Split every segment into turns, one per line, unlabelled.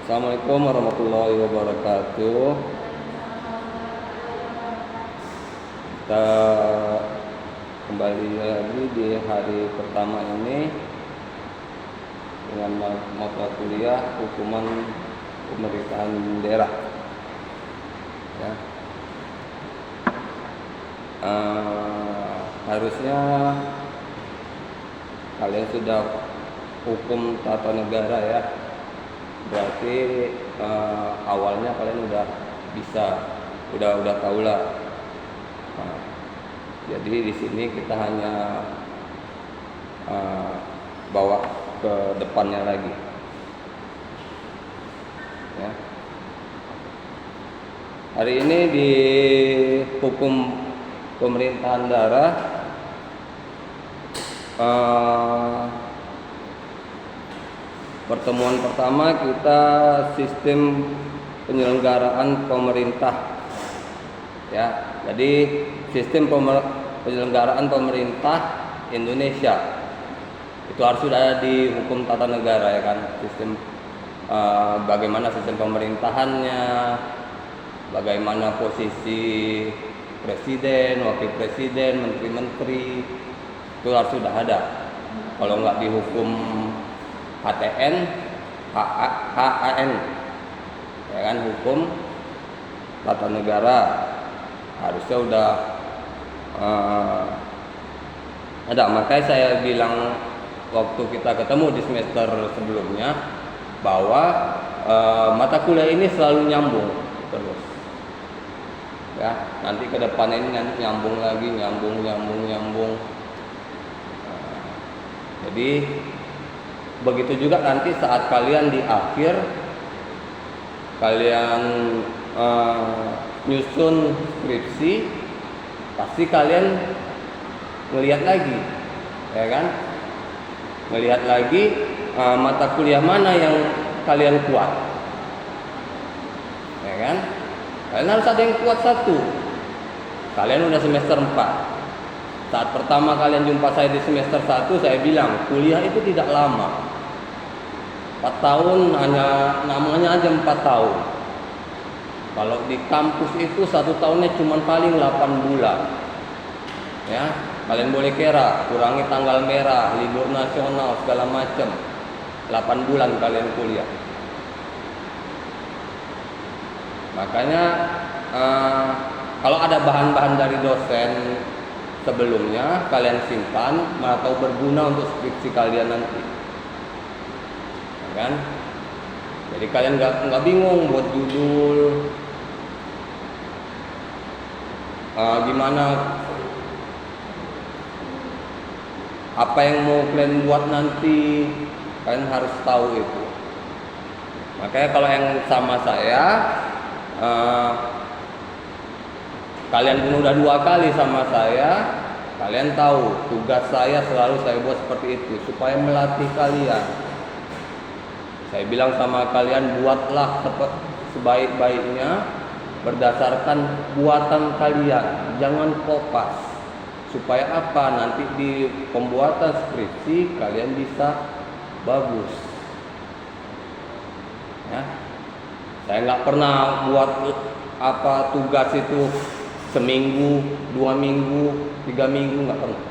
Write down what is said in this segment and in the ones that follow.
Assalamualaikum warahmatullahi wabarakatuh. Kita kembali lagi di hari pertama ini dengan mata kuliah hukuman pemerintahan daerah. Ya. Harusnya kalian sudah hukum tata negara ya. Berarti awalnya kalian udah bisa, udah tahu lah. Jadi di sini kita hanya bawa ke depannya lagi. Ya. Hari ini di hukum pemerintahan daerah pertemuan pertama kita sistem penyelenggaraan pemerintah. Ya, jadi sistem penyelenggaraan pemerintah Indonesia itu harus sudah ada di hukum tata negara ya kan. Sistem bagaimana sistem pemerintahannya, bagaimana posisi presiden, wakil presiden, menteri-menteri itu harus sudah ada. Kalau nggak di hukum HTN, HAN, ya kan, hukum tata negara harusnya udah ada. Makanya saya bilang waktu kita ketemu di semester sebelumnya bahwa mata kuliah ini selalu nyambung terus. Ya, nanti ke depan ini nyambung lagi, nyambung. Jadi begitu juga nanti saat kalian di akhir kalian nyusun skripsi, pasti kalian ngelihat lagi, ya kan? Ngelihat lagi mata kuliah mana yang kalian kuat, ya kan? Kalian harus ada yang kuat satu. Kalian udah semester 4. Saat pertama kalian jumpa saya di semester 1, saya bilang kuliah itu tidak lama. 4 tahun hanya namanya aja 4 tahun. Kalau di kampus itu 1 tahunnya cuma paling 8 bulan. Ya, kalian boleh kira, kurangi tanggal merah, libur nasional segala macam. 8 bulan kalian kuliah. Makanya kalau ada bahan-bahan dari dosen sebelumnya kalian simpan atau berguna untuk skripsi kalian nanti, ya kan? Jadi kalian nggak bingung buat judul, gimana, apa yang mau kalian buat nanti, kalian harus tahu itu. Makanya kalau yang sama saya, kalian pun udah 2 kali sama saya, kalian tahu tugas saya selalu saya buat seperti itu supaya melatih kalian. Saya bilang sama kalian, buatlah sebaik-baiknya berdasarkan buatan kalian, jangan kopas. Supaya apa? Nanti di pembuatan skripsi kalian bisa bagus. Ya. Saya nggak pernah buat tugas itu seminggu, 2 minggu, 3 minggu, nggak pernah.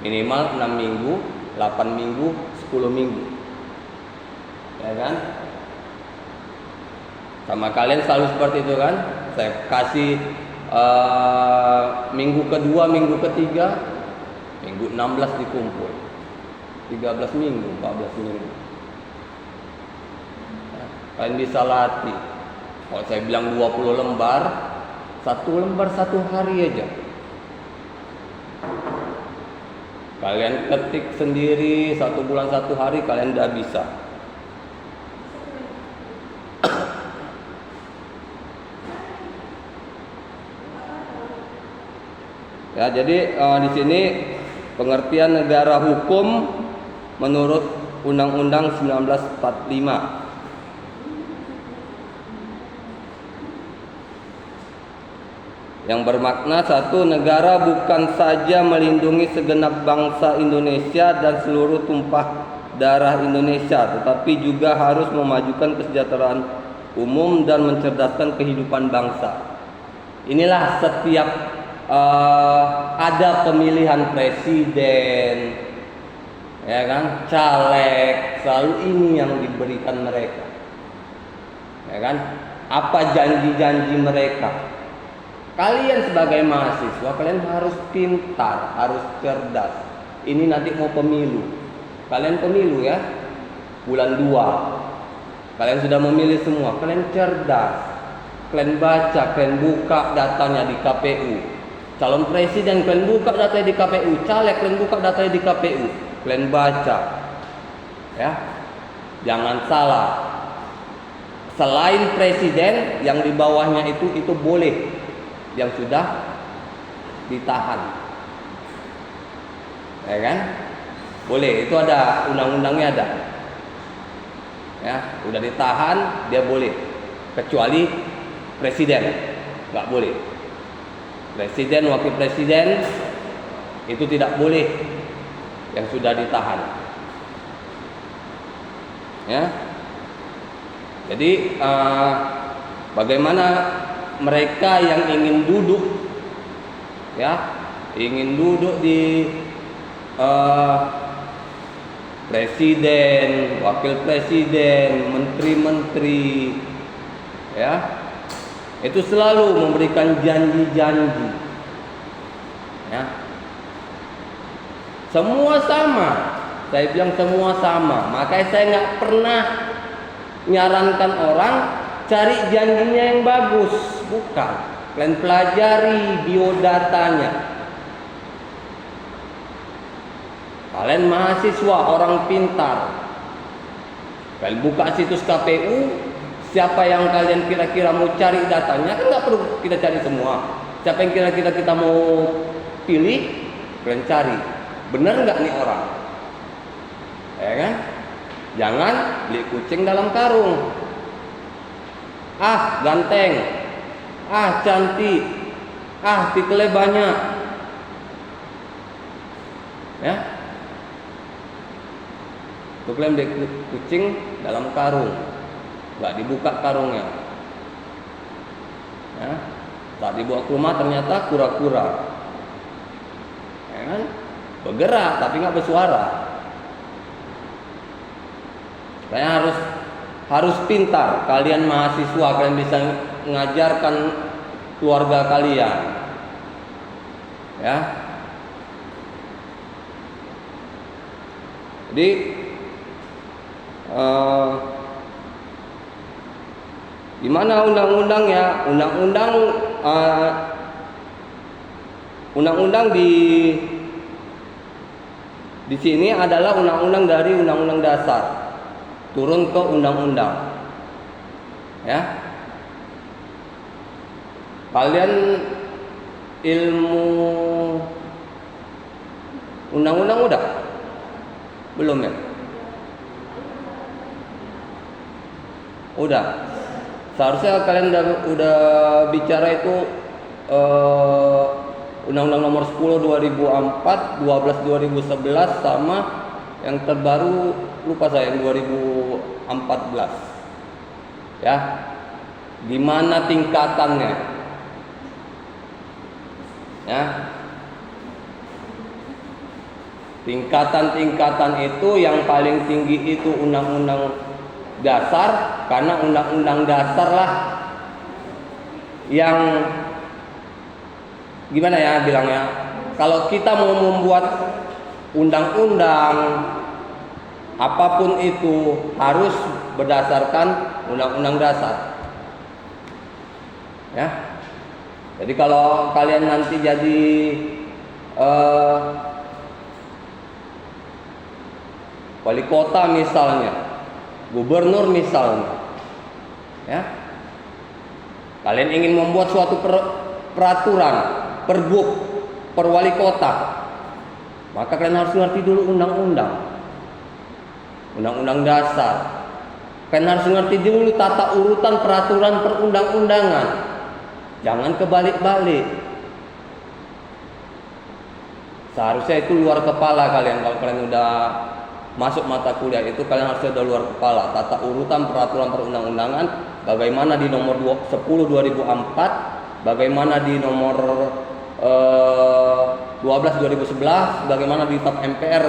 Minimal 6 minggu, 8 minggu, 10 minggu, ya kan? Sama kalian selalu seperti itu kan? Saya kasih minggu kedua, minggu ketiga, minggu 16 dikumpul, 13 minggu, 14 minggu. Nah, kalian bisa latih. Kalau saya bilang 20 lembar, 1 lembar 1 hari aja. Kalian ketik sendiri 1 bulan 1 hari, kalian udah bisa. Ya, jadi di sini pengertian negara hukum menurut Undang-Undang 1945. Yang bermakna, 1, negara bukan saja melindungi segenap bangsa Indonesia dan seluruh tumpah darah Indonesia, tetapi juga harus memajukan kesejahteraan umum dan mencerdaskan kehidupan bangsa. Inilah setiap ada pemilihan presiden, ya kan, caleg, selalu ini yang diberikan mereka, ya kan. Apa janji-janji mereka? Kalian sebagai mahasiswa, kalian harus pintar, harus cerdas. Ini nanti mau pemilu, kalian pemilu ya, bulan 2. Kalian sudah memilih semua, kalian cerdas. Kalian baca, kalian buka datanya di KPU. Calon presiden kalian buka datanya di KPU, caleg kalian buka datanya di KPU. Kalian baca, ya, jangan salah. Selain presiden, yang di bawahnya itu boleh, yang sudah ditahan, ya kan? Boleh, itu ada undang-undangnya ada, ya, udah ditahan dia boleh, kecuali presiden nggak boleh. Presiden, wakil presiden itu tidak boleh, yang sudah ditahan, ya. Jadi bagaimana mereka yang ingin duduk, ya, ingin duduk di presiden, wakil presiden, menteri-menteri, ya, itu selalu memberikan janji-janji, ya. Semua sama, saya bilang semua sama. Makanya saya nggak pernah nyarankan orang cari janjinya yang bagus, bukan. Kalian pelajari biodatanya. Kalian mahasiswa, orang pintar. Kalian buka situs KPU, siapa yang kalian kira-kira mau cari datanya, kan nggak perlu kita cari semua. Siapa yang kira-kira kita mau pilih, kalian cari. Benar nggak nih orang? Ya kan? Jangan beli kucing dalam karung. Ah, ganteng. Ah, cantik. Ah, titelnya banyak. Ya. Itu kalian beli kucing dalam karung. Enggak dibuka karungnya. Ya. Saat dibawa ke rumah ternyata kura-kura. Ya kan? Bergerak tapi nggak bersuara. Kalian harus pintar. Kalian mahasiswa, kalian bisa mengajarkan keluarga kalian, ya. Jadi gimana undang-undangnya? Undang-undang di sini adalah undang-undang dari undang-undang dasar turun ke undang-undang, ya. Kalian ilmu undang-undang udah belum ya? Udah. Seharusnya kalian udah bicara itu Undang-Undang Nomor 10 2004, 12 2011 sama yang terbaru lupa saya yang 2014. Ya. Gimana tingkatannya? Ya. Tingkatan-tingkatan itu yang paling tinggi itu undang-undang dasar, karena undang-undang dasar lah yang gimana ya bilangnya, kalau kita mau membuat undang-undang apapun itu harus berdasarkan undang-undang dasar, ya. Jadi kalau kalian nanti jadi wali kota misalnya, gubernur misalnya, ya, kalian ingin membuat suatu peraturan, pergub, per wali kota, maka kalian harus ngerti dulu undang-undang dasar. Kalian harus ngerti dulu tata urutan peraturan perundang-undangan. Jangan kebalik-balik. Seharusnya itu luar kepala kalian kalau kalian udah masuk mata kuliah itu kalian harus sudah luar kepala. Tata urutan peraturan perundang-undangan, bagaimana di nomor 10 2004, bagaimana di nomor 12 2011, bagaimana di TAP MPR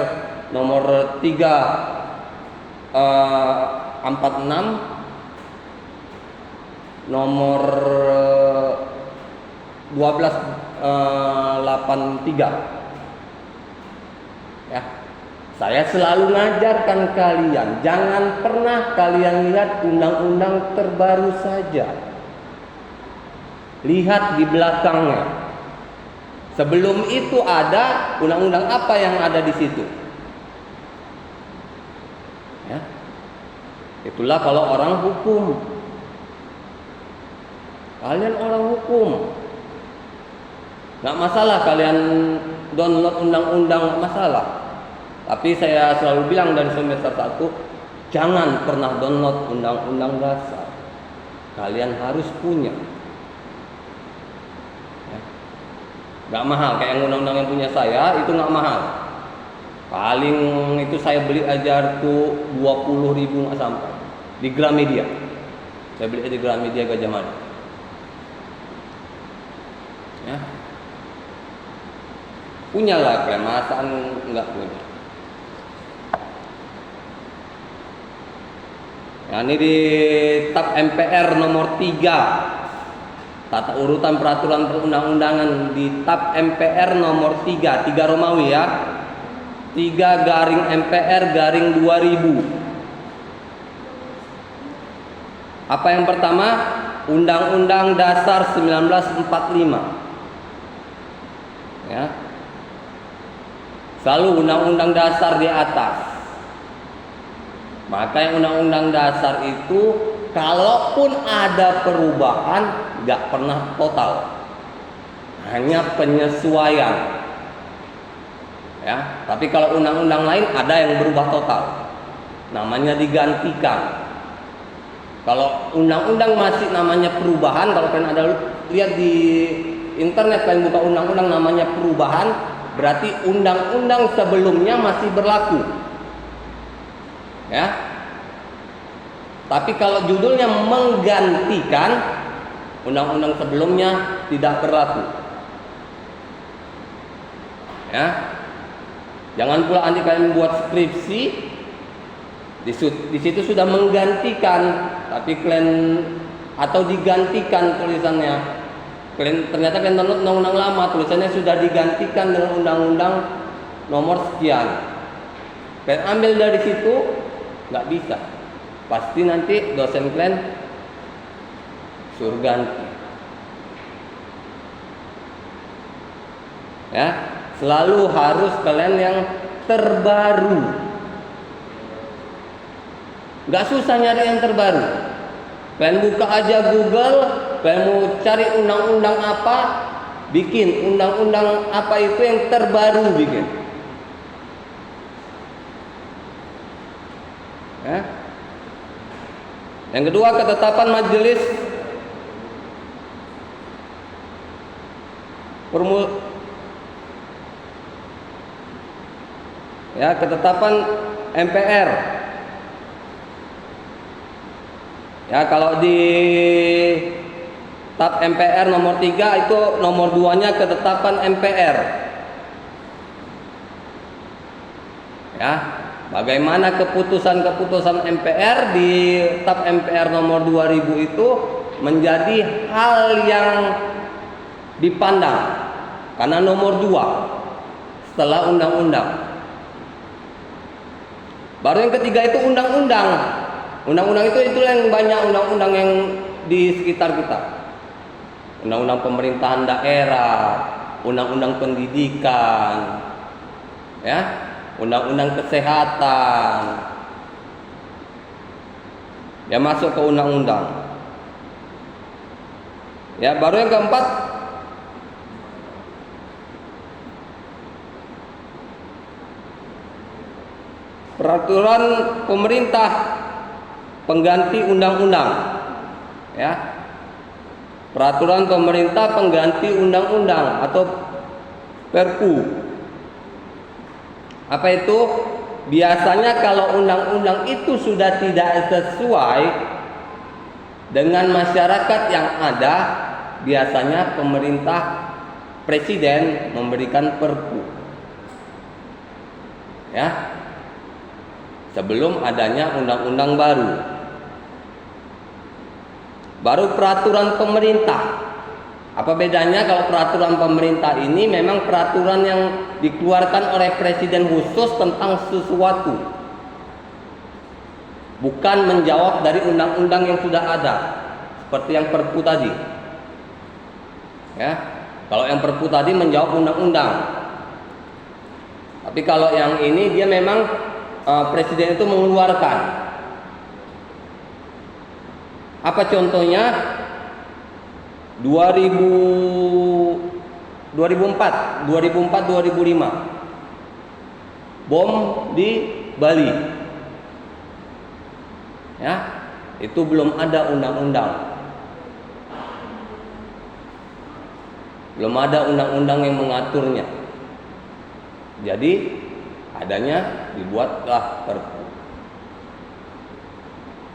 nomor 346, nomor 1283. Ya. Saya selalu mengajarkan kalian, jangan pernah kalian lihat undang-undang terbaru saja. Lihat di belakangnya. Sebelum itu ada undang-undang apa yang ada di situ. Ya. Itulah kalau orang hukum. Kalian orang hukum. Nggak masalah kalian download undang-undang, nggak masalah. Tapi saya selalu bilang dari semester 1, jangan pernah download undang-undang dasar. Kalian harus punya. Ya. Nggak mahal, kayak undang-undang yang punya saya itu nggak mahal. Paling itu saya beli aja tuh 20.000 nggak sampai di Gramedia. Saya beli di Gramedia Gajah Mada. Ya. Punyalah kalian, masaan nggak punya. Ya, ini di TAP MPR nomor 3, tata urutan peraturan perundang-undangan di TAP MPR nomor 3 Romawi ya, 3/MPR/2000. Apa yang pertama? Undang-Undang Dasar 1945. Ya. Selalu undang-undang dasar di atas. Maka yang undang-undang dasar itu kalaupun ada perubahan nggak pernah total, hanya penyesuaian. Ya, tapi kalau undang-undang lain ada yang berubah total, namanya digantikan. Kalau undang-undang masih namanya perubahan, kalau kalian ada lihat di internet kalian buka undang-undang namanya perubahan, berarti undang-undang sebelumnya masih berlaku. Ya. Tapi kalau judulnya menggantikan, undang-undang sebelumnya tidak berlaku. Ya. Jangan pula nanti kalian buat skripsi di situ sudah menggantikan, tapi kalian atau digantikan tulisannya. Ternyata kalian download undang-undang lama, tulisannya sudah digantikan dengan undang-undang nomor sekian. Kalian ambil dari situ, nggak bisa. Pasti nanti dosen kalian suruh ganti. Ya, selalu harus kalian yang terbaru. Nggak susah nyari yang terbaru. Kalian buka aja Google, kalian mau cari undang-undang apa, bikin undang-undang apa itu yang terbaru bikin. Ya. Yang kedua, ketetapan majelis ketetapan MPR. Ya, kalau di TAP MPR nomor 3 itu nomor 2-nya ketetapan MPR. Ya. Bagaimana keputusan-keputusan MPR di TAP MPR nomor 2000 itu menjadi hal yang dipandang karena nomor 2 setelah undang-undang. Baru yang ketiga itu undang-undang. Undang-undang itu yang banyak undang-undang yang di sekitar kita. Undang-undang pemerintahan daerah, undang-undang pendidikan, ya. Undang-undang kesehatan, ya masuk ke undang-undang. Ya, baru yang keempat, peraturan pemerintah pengganti undang-undang. Ya, peraturan pemerintah pengganti undang-undang atau Perpu. Apa itu? biasanya kalau undang-undang itu sudah tidak sesuai dengan masyarakat yang ada, biasanya pemerintah presiden memberikan perpu, ya, sebelum adanya undang-undang baru. Baru peraturan pemerintah. Apa bedanya kalau peraturan pemerintah ini memang peraturan yang dikeluarkan oleh presiden khusus tentang sesuatu, bukan menjawab dari undang-undang yang sudah ada, seperti yang perpu tadi. Ya, kalau yang perpu tadi menjawab undang-undang. Tapi kalau yang ini dia memang presiden itu mengeluarkan. Apa contohnya? 2004, 2005 bom di Bali, ya, itu belum ada undang-undang, belum ada undang-undang yang mengaturnya. Jadi adanya dibuatlah perpu.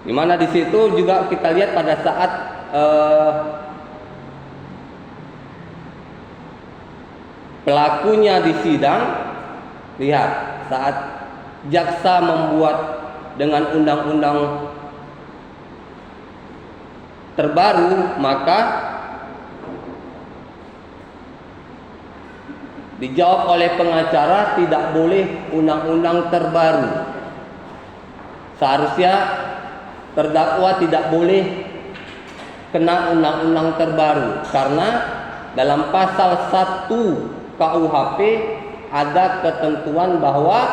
Dimana di situ juga kita lihat pada saat pelakunya di sidang, lihat saat jaksa membuat dengan undang-undang terbaru, maka dijawab oleh pengacara tidak boleh undang-undang terbaru. Seharusnya terdakwa tidak boleh kena undang-undang terbaru, karena dalam pasal 1 KUHP ada ketentuan bahwa,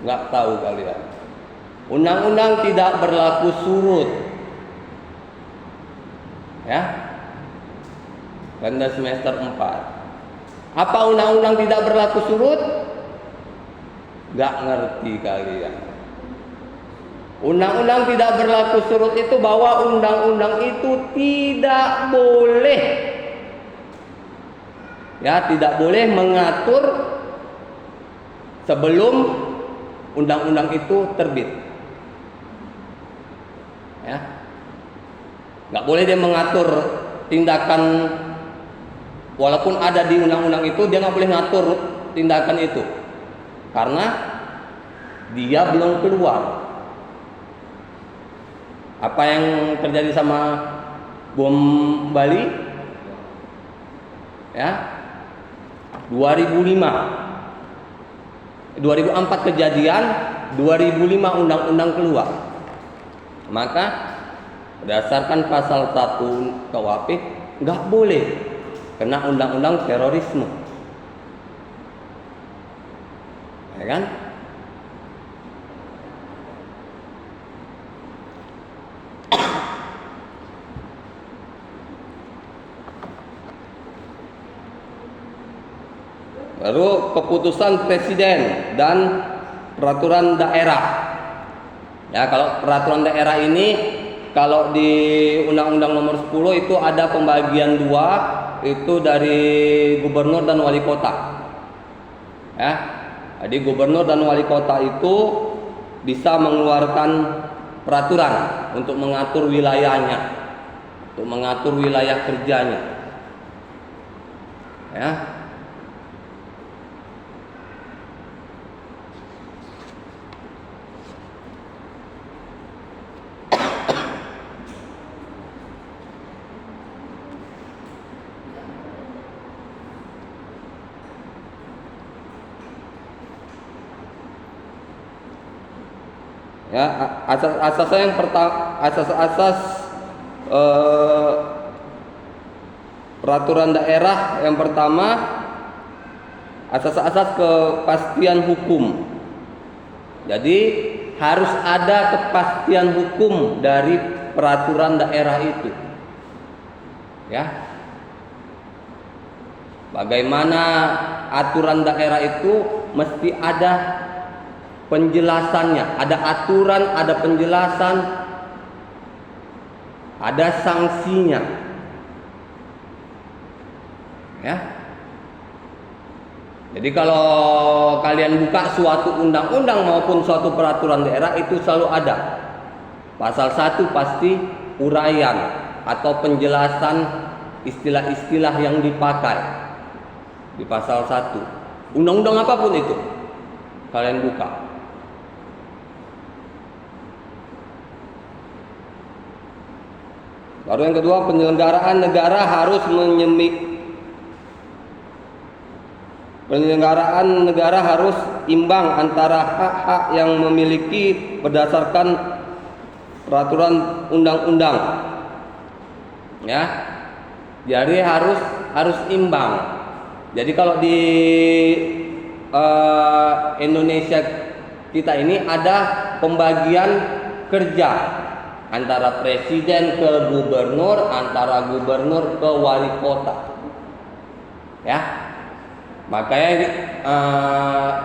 nggak tahu kalian, undang-undang tidak berlaku surut, ya. Pada semester 4. Apa undang-undang tidak berlaku surut? Nggak ngerti kalian. Undang-undang tidak berlaku surut itu bahwa undang-undang itu tidak boleh, ya, tidak boleh mengatur sebelum undang-undang itu terbit, ya. Nggak boleh dia mengatur tindakan, walaupun ada di undang-undang itu, dia nggak boleh ngatur tindakan itu karena dia belum keluar. Apa yang terjadi sama bom Bali, ya, 2004 kejadian, 2005 undang-undang keluar. Maka berdasarkan pasal 1 KUHP nggak boleh kena undang-undang terorisme, ya kan? Baru keputusan presiden dan peraturan daerah. Ya, kalau peraturan daerah ini, kalau di Undang-Undang Nomor 10 itu ada pembagian dua, itu dari gubernur dan wali kota. Ya, jadi gubernur dan wali kota itu bisa mengeluarkan peraturan untuk mengatur wilayahnya, untuk mengatur wilayah kerjanya. Ya. Ya, asas-asasnya yang pertama, asas-asas peraturan daerah yang pertama, asas-asas kepastian hukum. Jadi harus ada kepastian hukum dari peraturan daerah itu. Ya. Bagaimana aturan daerah itu mesti ada penjelasannya, ada aturan, ada penjelasan, ada sanksinya. Ya. Jadi kalau kalian buka suatu undang-undang maupun suatu peraturan daerah itu selalu ada. Pasal 1 pasti uraian atau penjelasan istilah-istilah yang dipakai di pasal 1. Undang-undang apapun itu kalian buka. Baru yang kedua, penyelenggaraan negara harus Penyelenggaraan negara harus imbang antara hak-hak yang memiliki berdasarkan peraturan undang-undang. Ya. Jadi harus imbang. Jadi kalau di Indonesia kita ini ada pembagian kerja antara presiden ke gubernur, antara gubernur ke wali kota. Ya. Makanya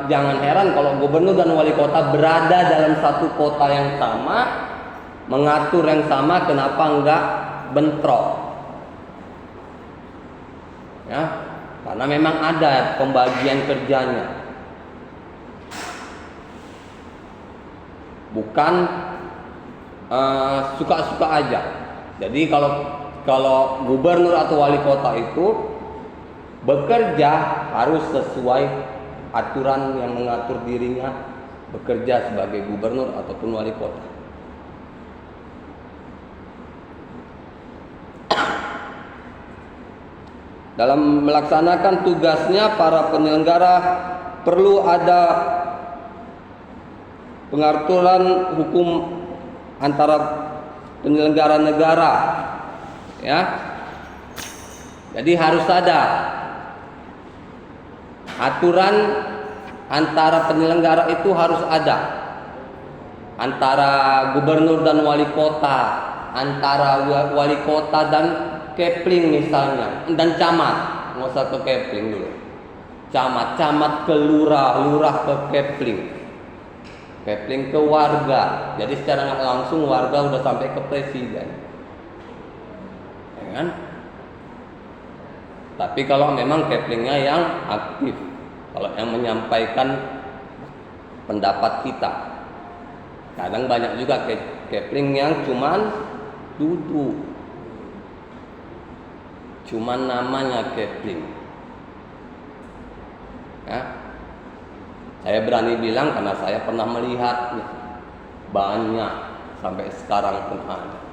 jangan heran kalau gubernur dan wali kota berada dalam satu kota yang sama, mengatur yang sama, kenapa enggak bentrok? Ya, karena memang ada pembagian kerjanya. Bukan suka-suka aja. Jadi kalau gubernur atau wali kota itu bekerja harus sesuai aturan yang mengatur dirinya bekerja sebagai gubernur ataupun wali kota. Dalam melaksanakan tugasnya, para penyelenggara perlu ada pengaturan hukum antara penyelenggara negara. Ya. Jadi harus ada aturan antara penyelenggara itu harus ada. Antara gubernur dan wali kota, antara wali kota dan Kepling misalnya, dan camat. Nggak usah ke Kepling dulu. Camat ke lurah, lurah ke Kepling. Kepling ke warga. Jadi secara nggak langsung warga udah sampai ke presiden. Ya kan? Tapi kalau memang Keplingnya yang aktif, kalau yang menyampaikan pendapat kita. Kadang banyak juga Kepling yang cuman duduk, cuman namanya Kepling. Ya. Saya berani bilang karena saya pernah melihat banyak, sampai sekarang pun ada.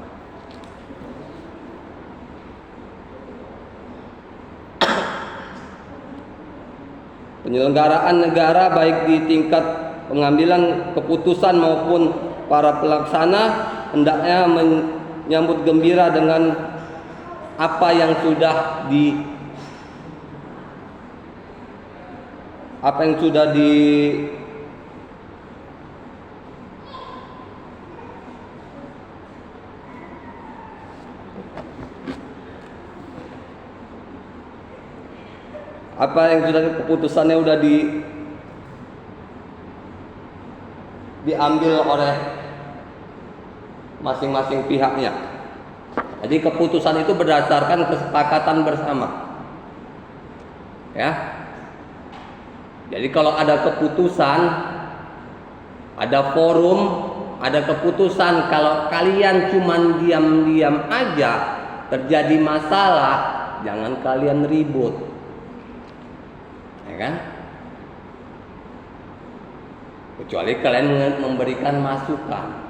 Penyelenggaraan negara baik di tingkat pengambilan keputusan maupun para pelaksana hendaknya menyambut gembira dengan apa yang sudah keputusannya udah diambil oleh masing-masing pihaknya. Jadi keputusan itu berdasarkan kesepakatan bersama. Ya. Jadi kalau ada keputusan, ada forum, ada keputusan, kalau kalian cuman diam-diam aja, terjadi masalah, jangan kalian ribut. Ya kan? Kecuali kalian memberikan masukan.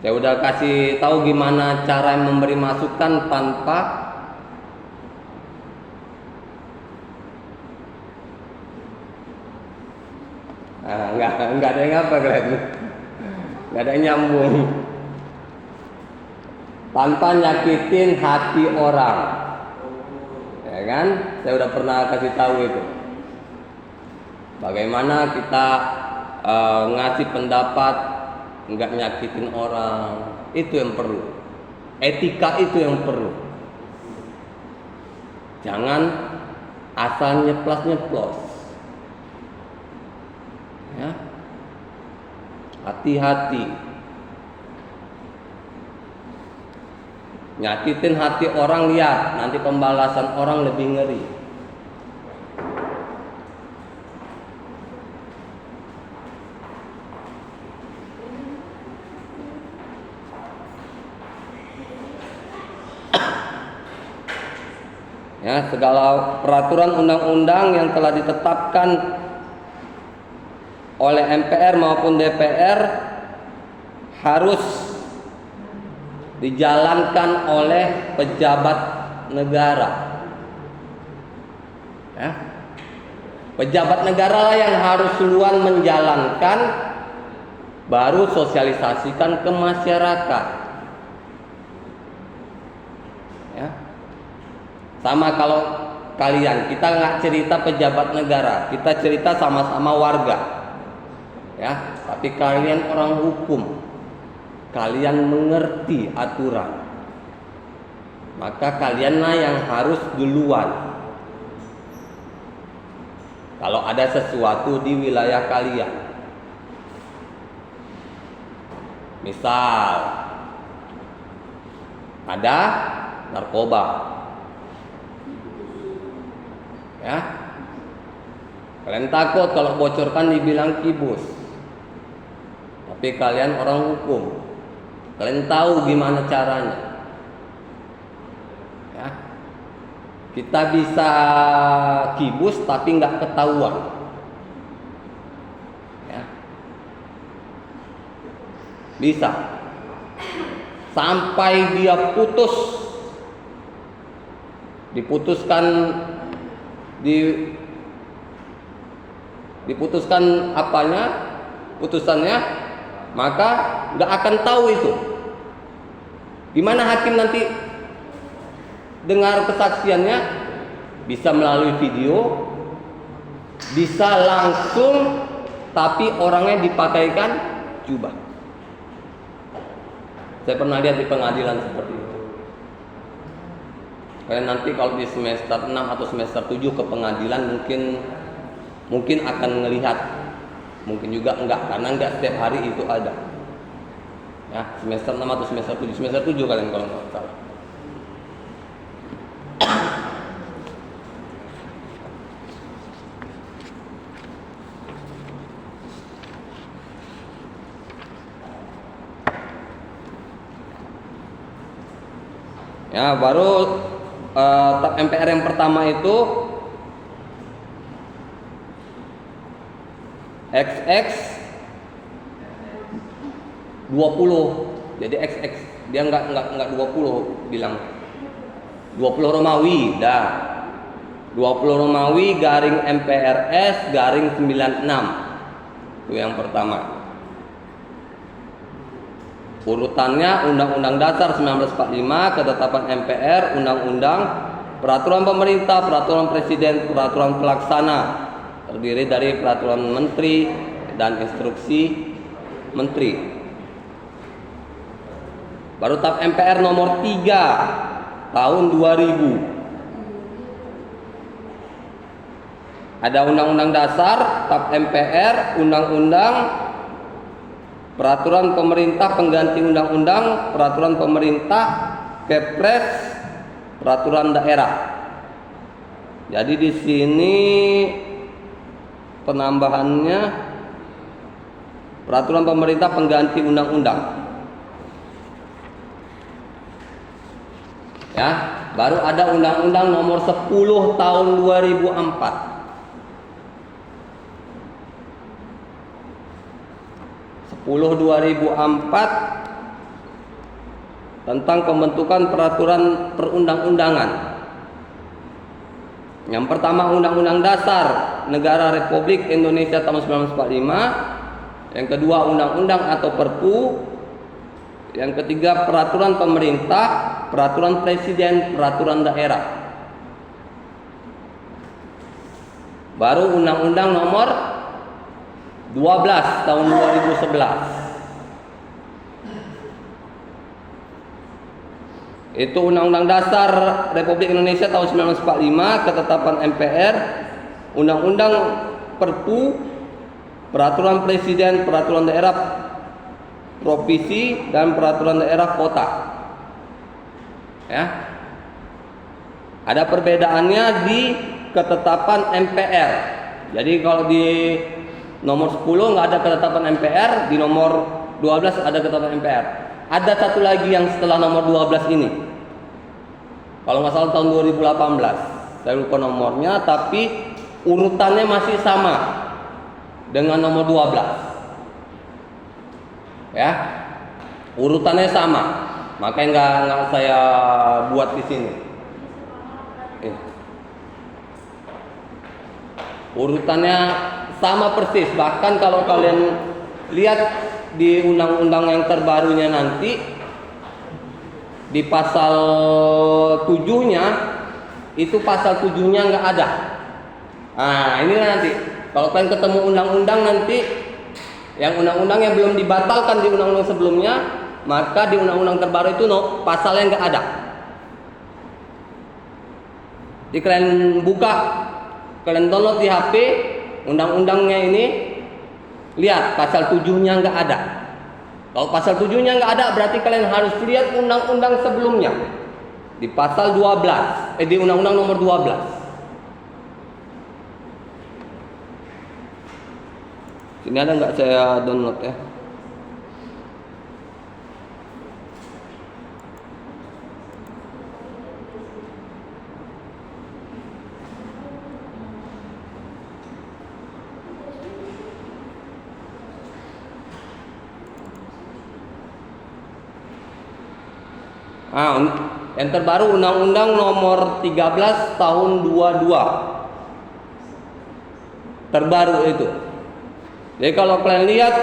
Saya udah kasih tahu gimana cara memberi masukan tanpa nggak ada yang apa kalian, nggak ada yang nyambung, tanpa nyakitin hati orang, ya kan? Saya udah pernah kasih tahu itu. Bagaimana kita ngasih pendapat nggak nyakitin orang, itu yang perlu. Etika itu yang perlu. Jangan asal nyeplos. Ya. Hati-hati. Nyakitin hati orang, lihat nanti pembalasan orang lebih ngeri. Ya, segala peraturan undang-undang yang telah ditetapkan oleh MPR maupun DPR harus dijalankan oleh pejabat negara. Ya. Pejabat negara lah yang harus duluan menjalankan, baru sosialisasikan ke masyarakat. Ya. Sama kalau kalian, kita nggak cerita pejabat negara, kita cerita sama-sama warga. Ya, tapi kalian orang hukum, kalian mengerti aturan, maka kalianlah yang harus duluan. Kalau ada sesuatu di wilayah kalian, misal ada narkoba, ya, kalian takut kalau bocorkan dibilang kibus, tapi kalian orang hukum, kalian tahu gimana caranya. Ya. Kita bisa kibus tapi nggak ketahuan. Ya. Bisa. Sampai dia diputuskan apanya, putusannya, maka nggak akan tahu itu. Gimana hakim nanti dengar kesaksiannya? Bisa melalui video, bisa langsung, tapi orangnya dipakaikan jubah. Saya pernah lihat di pengadilan seperti itu. Kalian nanti kalau di semester 6 atau semester 7 ke pengadilan mungkin akan melihat, mungkin juga enggak, karena enggak setiap hari itu ada. Ya, semester 6 atau semester 7, semester 7 kalian kalau nggak salah. Ya, baru TAP MPR yang pertama itu XX 20. Jadi XX dia enggak 20 bilang. 20 Romawi dah. 20 Romawi garing MPRS garing 96. Itu yang pertama. Urutannya Undang-Undang Dasar 1945, Ketetapan MPR, Undang-Undang, Peraturan Pemerintah, Peraturan Presiden, Peraturan Pelaksana, terdiri dari Peraturan Menteri dan Instruksi Menteri. Baru TAP MPR nomor 3 tahun 2000. Ada Undang-Undang Dasar, TAP MPR, Undang-Undang, Peraturan Pemerintah pengganti Undang-Undang, Peraturan Pemerintah, Kepres, Peraturan Daerah. Jadi di sini penambahannya Peraturan Pemerintah pengganti Undang-Undang. Ya, baru ada Undang-Undang nomor 10 tahun 2004. 10/2004 tentang pembentukan peraturan perundang-undangan. Yang pertama Undang-Undang Dasar Negara Republik Indonesia tahun 1945, yang kedua Undang-Undang atau Perpu, yang ketiga Peraturan Pemerintah, Peraturan Presiden, Peraturan Daerah. Baru Undang-Undang nomor 12 tahun 2011. Itu Undang-Undang Dasar Republik Indonesia tahun 1945, Ketetapan MPR, Undang-Undang Perpu, Peraturan Presiden, Peraturan Daerah Provinsi, dan Peraturan Daerah Kota. Ya. Ada perbedaannya di Ketetapan MPR. Jadi kalau di nomor 10 nggak ada ketetapan MPR, di nomor 12 ada ketetapan MPR. Ada satu lagi yang setelah nomor 12 ini. Kalau nggak salah tahun 2018. Saya lupa nomornya, tapi urutannya masih sama dengan nomor 12. Ya, urutannya sama, makanya nggak saya buat di sini. Urutannya sama persis. Bahkan kalau kalian lihat di undang-undang yang terbarunya nanti, di pasal 7-nya, itu pasal 7-nya nggak ada. Nah, ini nanti kalau kalian ketemu undang-undang nanti, yang undang-undang yang belum dibatalkan di undang-undang sebelumnya, maka di undang-undang terbaru itu pasalnya nggak ada. Jadi kalian buka, kalian download di HP undang-undangnya ini, lihat pasal 7-nya nggak ada. Kalau pasal 7-nya nggak ada, berarti kalian harus lihat undang-undang sebelumnya di pasal 12, di undang-undang nomor 12. Sini ada nggak saya download ya? Yang terbaru Undang-Undang Nomor 13 Tahun 22. Terbaru itu. Jadi kalau kalian lihat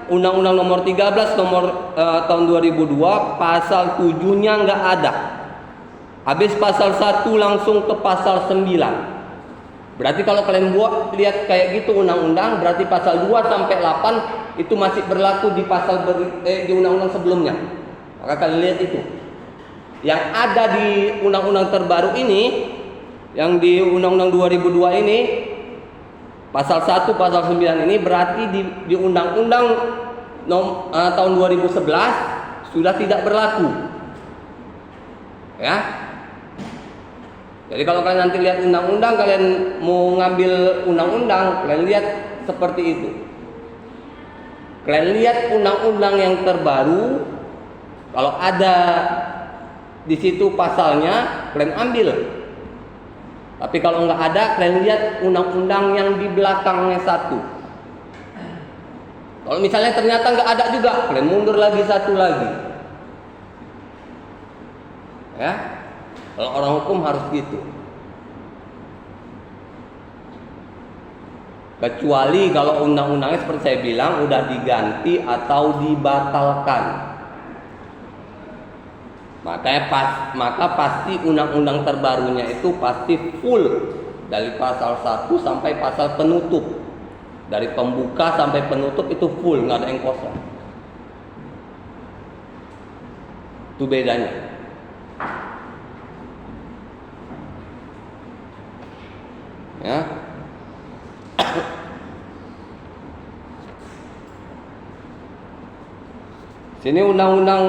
Undang-Undang Nomor 13 tahun 2002, pasal 7-nya nggak ada. Habis pasal 1 langsung ke pasal 9. Berarti kalau kalian lihat kayak gitu undang-undang, berarti pasal 2 sampai 8 itu masih berlaku di di undang-undang sebelumnya. Maka kalian lihat itu. Yang ada di undang-undang terbaru ini, yang di undang-undang 2002 ini, pasal 1, pasal 9 ini berarti di undang-undang tahun 2011 sudah tidak berlaku. Ya. Jadi kalau kalian nanti lihat undang-undang, kalian mau ngambil undang-undang, kalian lihat seperti itu. Kalian lihat undang-undang yang terbaru, kalau ada di situ pasalnya, kalian ambil. Tapi kalau nggak ada, kalian lihat undang-undang yang di belakangnya satu. Kalau misalnya ternyata nggak ada juga, kalian mundur lagi satu lagi. Ya, kalau orang hukum harus gitu. Kecuali kalau undang-undangnya seperti saya bilang udah diganti atau dibatalkan. Maka pasti undang-undang terbarunya itu pasti full dari pasal 1 sampai pasal penutup. Dari pembuka sampai penutup itu full, nggak ada yang kosong. Itu bedanya. Ya. Sini undang-undang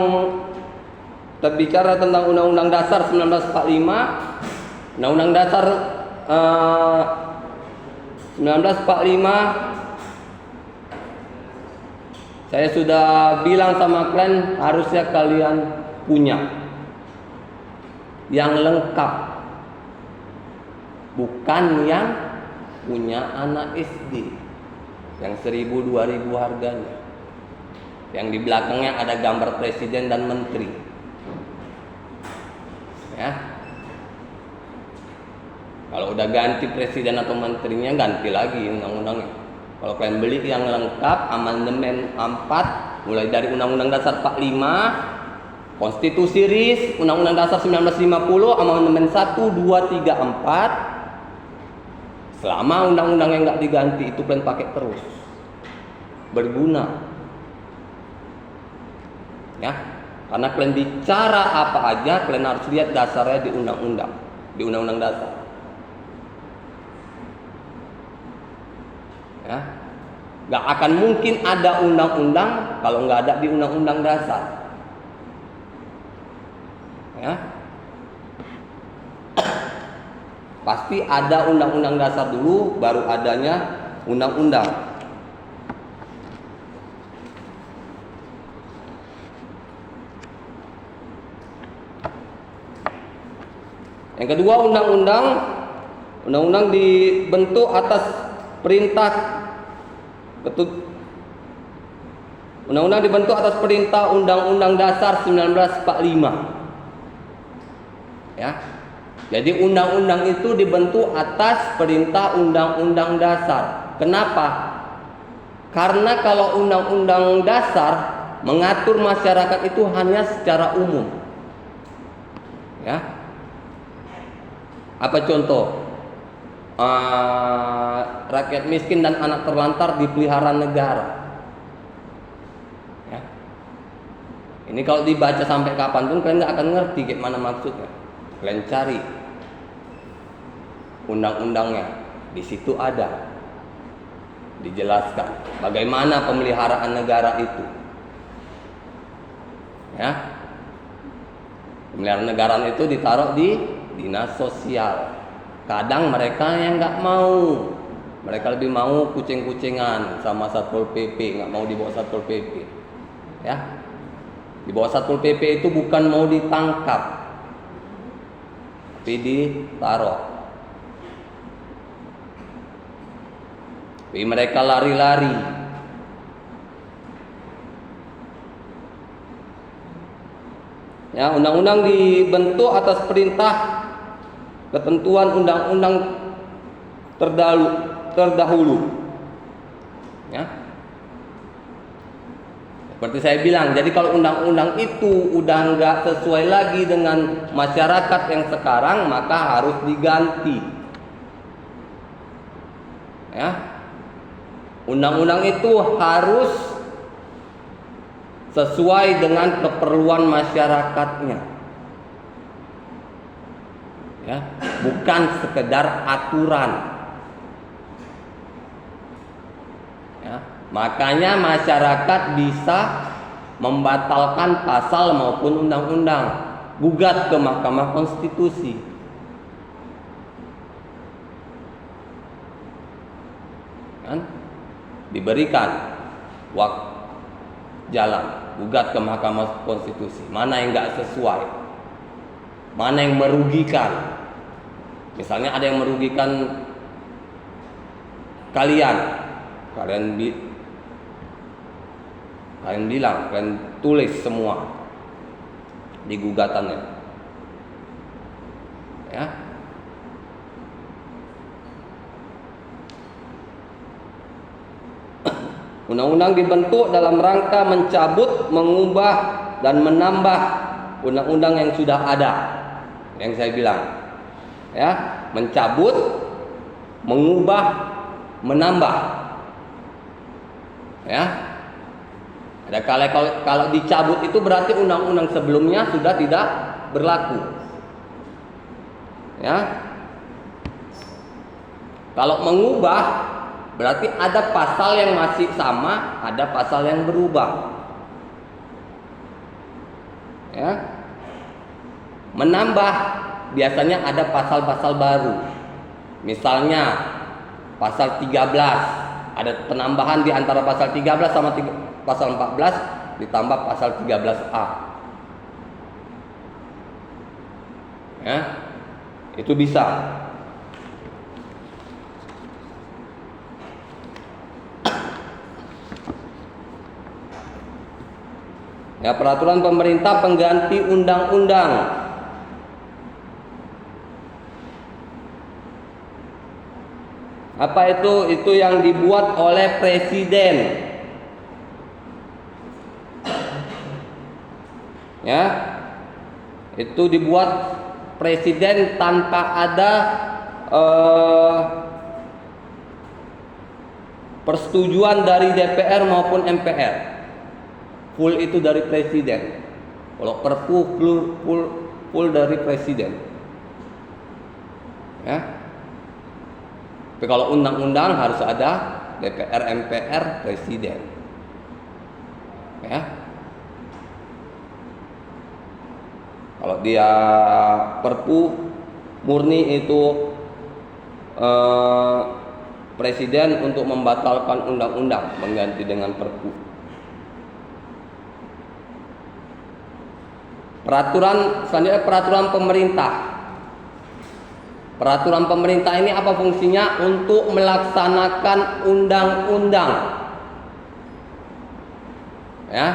terbicara tentang Undang-Undang Dasar 1945. Undang-Undang Dasar 1945, saya sudah bilang sama kalian harusnya kalian punya yang lengkap, bukan yang punya anak SD yang 1.000-2.000 harganya, yang di belakangnya ada gambar presiden dan menteri. Ya, kalau udah ganti presiden atau menterinya, ganti lagi undang-undangnya. Kalau kalian beli yang lengkap, amandemen 4, mulai dari Undang-Undang Dasar 45, Konstitusi RIS, Undang-Undang Dasar 1950, amandemen 1, 2, 3, 4. Selama undang-undang yang nggak diganti itu kalian pakai terus, berguna. Ya, karena kalian bicara apa aja, kalian harus lihat dasarnya di undang-undang, di undang-undang dasar. Ya, nggak akan mungkin ada undang-undang kalau nggak ada di undang-undang dasar. Ya, pasti ada undang-undang dasar dulu, baru adanya undang-undang. Yang kedua, undang-undang dibentuk atas perintah Undang-undang dibentuk atas perintah Undang-Undang Dasar 1945. Ya. Jadi undang-undang itu dibentuk atas perintah Undang-Undang Dasar. Kenapa? Karena kalau Undang-Undang Dasar mengatur masyarakat itu hanya secara umum. Ya. Apa contoh? Rakyat miskin dan anak terlantar dipelihara negara. Ya. Ini kalau dibaca sampai kapanpun kalian nggak akan ngerti gimana maksudnya. Kalian cari undang-undangnya, di situ ada dijelaskan bagaimana pemeliharaan negara itu. Ya. Pemeliharaan negara itu ditaruh di dinas sosial. Kadang mereka yang nggak mau, mereka lebih mau kucing-kucingan sama Satpol PP, nggak mau dibawa Satpol PP. Ya, dibawa Satpol PP itu bukan mau ditangkap, tapi ditaruh. Tapi mereka lari-lari. Ya, undang-undang dibentuk atas perintah ketentuan undang-undang terdahulu. Ya. Seperti saya bilang, jadi kalau undang-undang itu udah nggak sesuai lagi dengan masyarakat yang sekarang, maka harus diganti. Ya. Undang-undang itu harus sesuai dengan keperluan masyarakatnya. Ya, bukan sekedar aturan. Ya, makanya masyarakat bisa membatalkan pasal maupun undang-undang, gugat ke Mahkamah Konstitusi. Kan? Diberikan waktu jalan, gugat ke Mahkamah Konstitusi. Mana yang nggak sesuai, mana yang merugikan. Misalnya ada yang merugikan kalian bilang, kalian tulis semua di gugatannya. Ya. Undang-undang dibentuk dalam rangka mencabut, mengubah, dan menambah undang-undang yang sudah ada. Yang saya bilang, ya, mencabut, mengubah, menambah. Ya. Ada kalau dicabut itu berarti undang-undang sebelumnya sudah tidak berlaku. Ya. Kalau mengubah berarti ada pasal yang masih sama, ada pasal yang berubah. Ya. Menambah biasanya ada pasal-pasal baru. Misalnya pasal 13, ada penambahan di antara pasal 13 sama pasal 14 ditambah pasal 13A. Ya. Itu bisa. Ya, peraturan pemerintah pengganti undang-undang. Apa itu? Itu yang dibuat oleh presiden. Ya. Itu dibuat presiden tanpa ada persetujuan dari DPR maupun MPR. Full itu dari presiden. Kalau perpu full dari presiden. Ya. Tapi kalau undang-undang harus ada DPR, MPR, presiden. Ya. Kalau dia perpu murni itu presiden untuk membatalkan undang-undang, mengganti dengan perpu. Peraturan selanjutnya, peraturan pemerintah. Peraturan pemerintah ini apa fungsinya? Untuk melaksanakan undang-undang. Ya.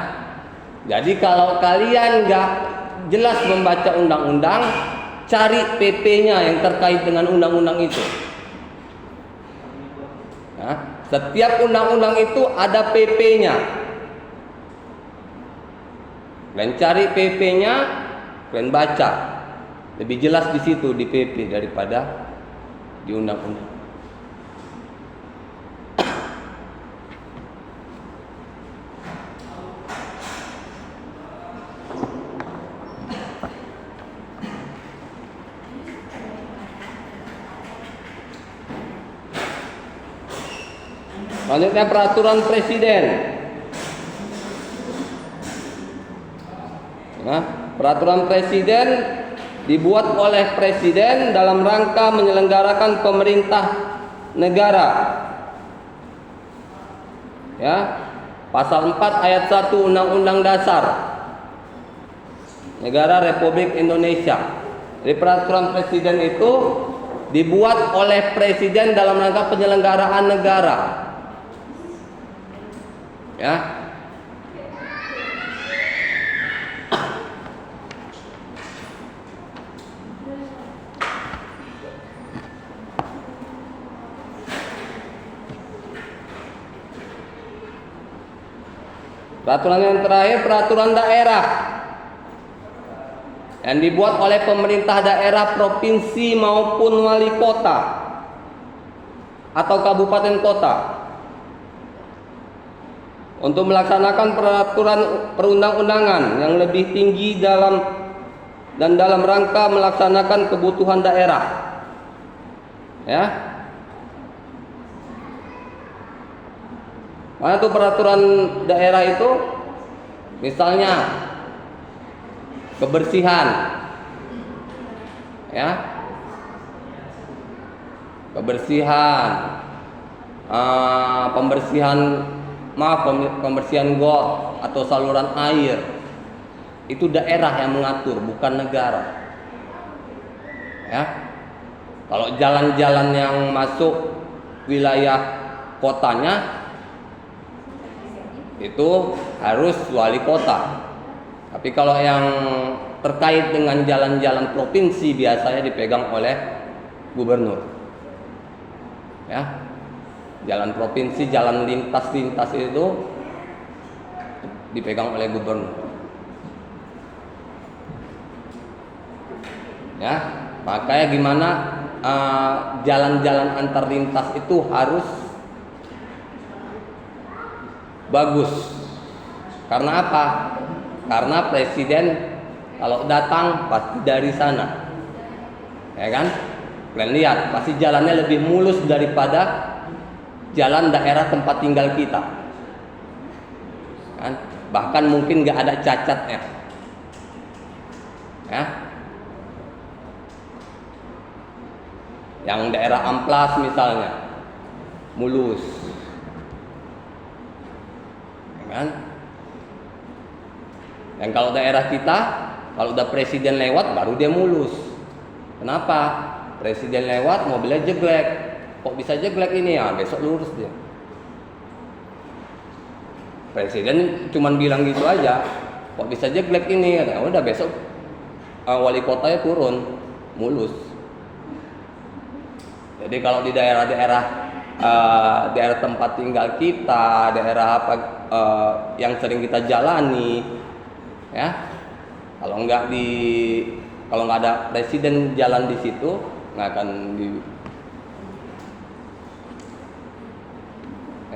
Jadi kalau kalian nggak jelas membaca undang-undang, cari PP-nya yang terkait dengan undang-undang itu. Ya. Setiap undang-undang itu ada PP-nya. Kalian cari PP-nya, kalian baca. Lebih jelas di situ di PP daripada di undang-undang. Selanjutnya peraturan presiden. Nah, peraturan presiden dibuat oleh presiden dalam rangka menyelenggarakan pemerintah negara. Ya, pasal 4 ayat 1 Undang-Undang Dasar Negara Republik Indonesia. Jadi peraturan presiden itu dibuat oleh presiden dalam rangka penyelenggaraan negara. Ya. Peraturan yang terakhir, peraturan daerah yang dibuat oleh pemerintah daerah provinsi maupun wali kota atau kabupaten kota untuk melaksanakan peraturan perundang-undangan yang lebih tinggi dalam rangka melaksanakan kebutuhan daerah. Ya. Mana tuh peraturan daerah itu? Misalnya kebersihan, ya, kebersihan, pembersihan got atau saluran air. Itu daerah yang mengatur, bukan negara. Ya, kalau jalan-jalan yang masuk wilayah kotanya itu harus wali kota. Tapi kalau yang terkait dengan jalan-jalan provinsi biasanya dipegang oleh gubernur. Ya. Jalan provinsi, jalan lintas-lintas itu dipegang oleh gubernur. Ya, makanya gimana jalan-jalan antar lintas itu harus bagus. Karena apa? Karena presiden kalau datang pasti dari sana. Ya kan? Kalian lihat, pasti jalannya lebih mulus daripada jalan daerah tempat tinggal kita. Kan? Bahkan mungkin nggak ada cacatnya. Ya. Yang daerah amplas misalnya mulus. Kan? Dan kalau daerah kita, kalau udah presiden lewat baru dia mulus. Kenapa? Presiden lewat mobilnya jeglek. Kok bisa jeglek ini ya? Besok lurus dia. Presiden cuman bilang gitu aja. Kok bisa jeglek ini? Ya udah besok wali kotanya turun mulus. Jadi kalau di daerah-daerah daerah tempat tinggal kita, daerah apa yang sering kita jalani, ya, kalau nggak ada presiden jalan di situ nggak akan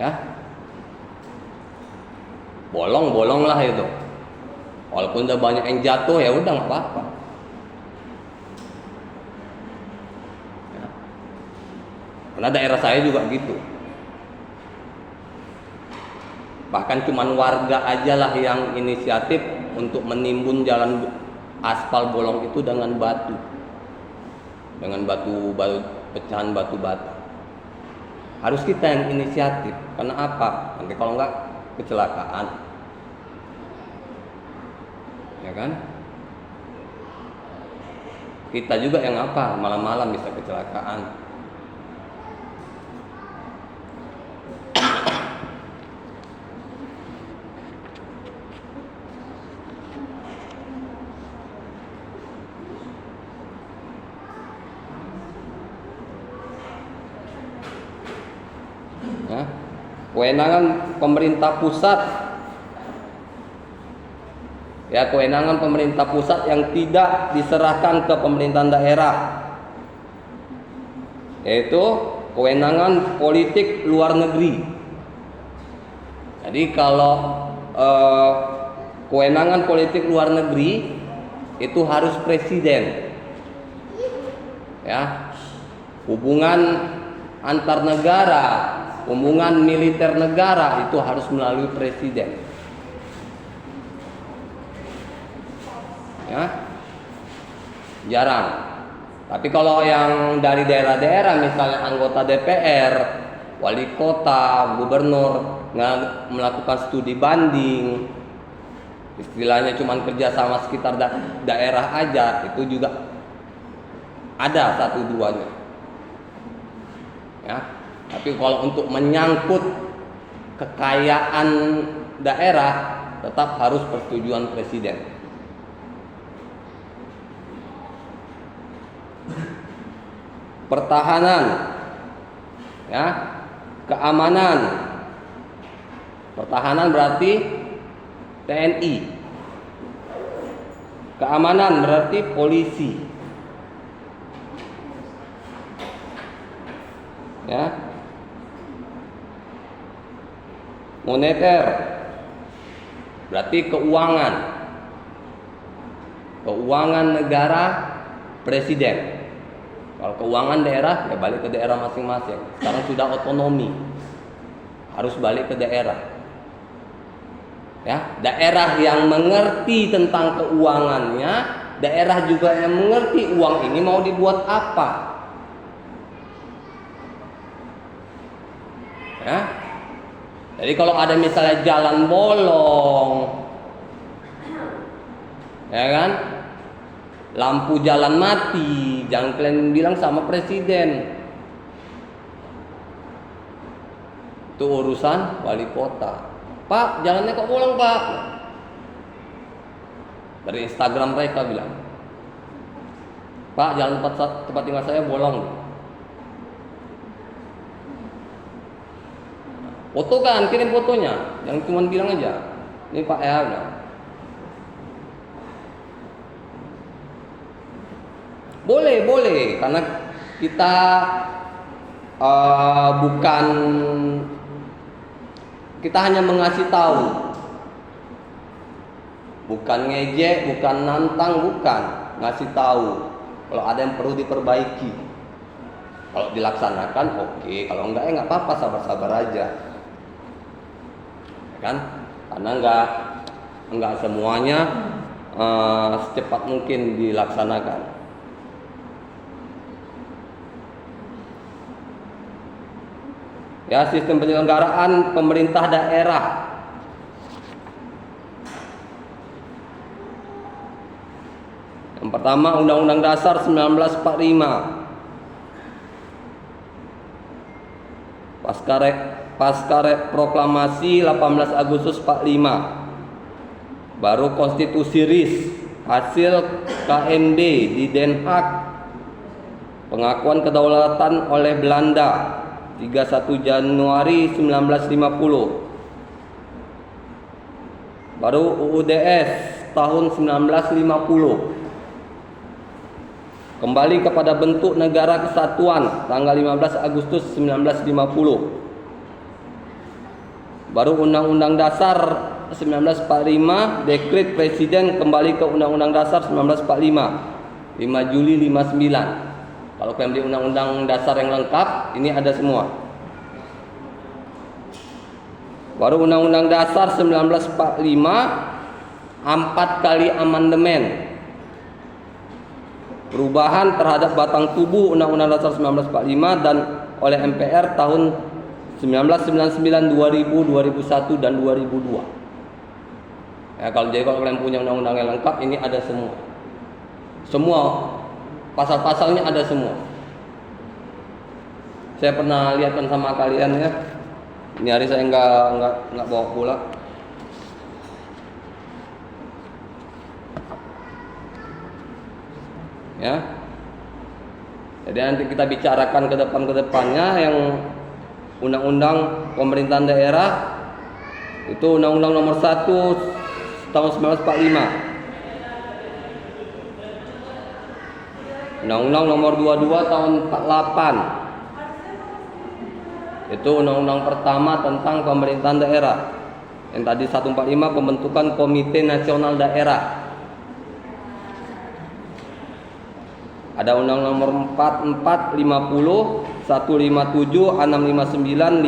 ya, bolong lah itu. Walaupun udah banyak yang jatuh ya udah nggak apa-apa. Ya. Karena daerah saya juga gitu. Bahkan cuman warga aja lah yang inisiatif untuk menimbun jalan aspal bolong itu dengan batu pecahan batu bata. Harus kita yang inisiatif. Karena apa? Nanti kalau enggak kecelakaan, ya kan? Kita juga yang apa, malam-malam bisa kecelakaan. Ya. Kewenangan pemerintah pusat, ya, kewenangan pemerintah pusat yang tidak diserahkan ke pemerintahan daerah, yaitu kewenangan politik luar negeri. Jadi kalau kewenangan politik luar negeri itu harus presiden, ya. Hubungan antar negara, hubungan militer negara itu harus melalui presiden. Ya, jarang. Tapi kalau yang dari daerah-daerah, misalnya anggota DPR, wali kota, gubernur, melakukan studi banding, istilahnya cuma kerja sama sekitar daerah aja, itu juga ada satu duanya. Ya, tapi kalau untuk menyangkut kekayaan daerah, tetap harus persetujuan presiden. Pertahanan, ya, keamanan. Pertahanan berarti TNI, keamanan berarti polisi, ya. Moneter berarti keuangan, keuangan negara presiden. Kalau keuangan daerah, ya balik ke daerah masing-masing. Sekarang sudah otonomi, harus balik ke daerah. Ya, daerah yang mengerti tentang keuangannya, daerah juga yang mengerti uang ini mau dibuat apa. Ya, jadi kalau ada misalnya jalan bolong, ya kan? Lampu jalan mati, jangan kalian bilang sama presiden. Itu urusan wali kota. Pak, jalannya kok bolong, Pak? Dari Instagram mereka bilang, Pak, jalan tempat tinggal saya bolong. Foto kan, kirim fotonya. Jangan cuma bilang aja, ini Pak ya. Bilang. Boleh, karena kita kita hanya mengasih tahu, bukan ngejek, bukan nantang, bukan, ngasih tahu. Kalau ada yang perlu diperbaiki, kalau dilaksanakan oke, kalau enggak nggak apa-apa, sabar-sabar aja, kan? Karena enggak semuanya secepat mungkin dilaksanakan. Ya, sistem penyelenggaraan pemerintah daerah. Yang pertama, Undang-Undang Dasar 1945. Pasca proklamasi 18 Agustus 45. Baru konstitusi RIS, hasil KMD di Den Haag. Pengakuan kedaulatan oleh Belanda 31 Januari 1950. Baru UUDS tahun 1950. Kembali kepada bentuk negara kesatuan tanggal 15 Agustus 1950. Baru Undang-Undang Dasar 1945, Dekret Presiden kembali ke Undang-Undang Dasar 1945, 5 Juli 59. Kalau kalian beli Undang-Undang Dasar yang lengkap, ini ada semua. Baru Undang-Undang Dasar 1945, 4 kali amandemen. Perubahan terhadap batang tubuh Undang-Undang Dasar 1945 dan oleh MPR tahun 1999, 2000, 2001 dan 2002. Ya, kalau kalian punya undang-undang yang lengkap, ini ada semua. Semua pasal-pasalnya ada semua. Saya pernah lihatkan sama kalian ya. Ini hari saya nggak bawa pula. Ya. Jadi nanti kita bicarakan ke depannya yang undang-undang pemerintahan daerah itu undang-undang nomor 1 tahun 1945. Undang-undang nomor 22 tahun 48. Itu undang-undang pertama tentang pemerintahan daerah. Yang tadi 145 pembentukan Komite Nasional Daerah. Ada undang nomor 44, 50, 157, 659,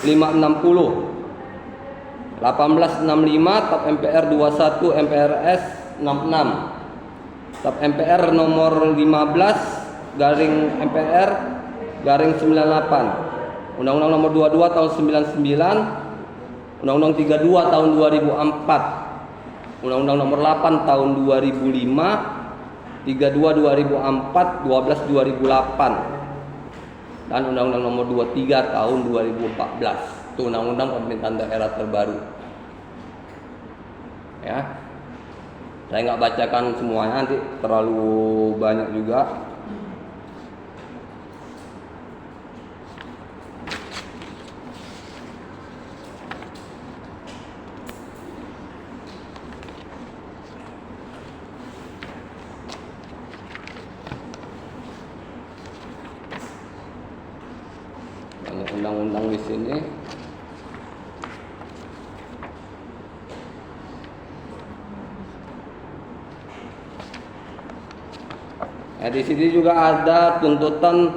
560, 1865, TAP MPR 21, MPRS 66, TAP MPR nomor 15 garing MPR garing 98, Undang-Undang nomor 22 tahun 99, Undang-Undang 32 tahun 2004, Undang-Undang nomor 8 tahun 2005, 32 2004, 12 2008, dan Undang-Undang nomor 23 tahun 2014. Itu Undang-Undang Pemerintahan Daerah terbaru. Ya, saya nggak bacakan semuanya, nanti terlalu banyak juga. Undang-undang di sini. Di sini juga ada tuntutan